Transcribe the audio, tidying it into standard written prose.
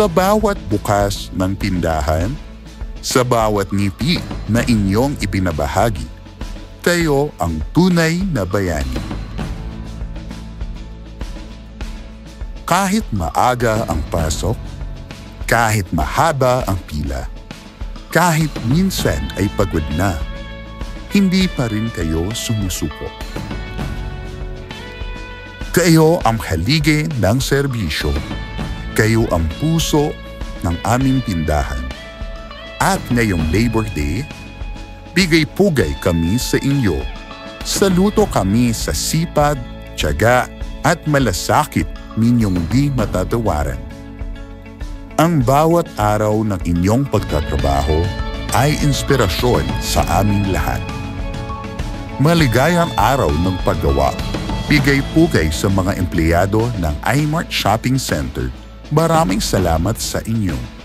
Sa bawat bukas ng tindahan, sa bawat ngiti na inyong ipinabahagi, kayo ang tunay na bayani. Kahit maaga ang pasok, kahit mahaba ang pila, kahit minsan ay pagod na, hindi pa rin kayo sumusuko. Kayo ang haligi ng serbisyo, kayo ang puso ng aming tindahan. At ngayong Labor Day, bigay-pugay kami sa inyo. Saluto kami sa sipag, tiyaga at malasakit ninyong di matatawaran. Ang bawat araw ng inyong pagtatrabaho ay inspirasyon sa aming lahat. Maligayang araw ng paggawa. Bigay-pugay sa mga empleyado ng iMart Shopping Center. Maraming salamat sa inyo.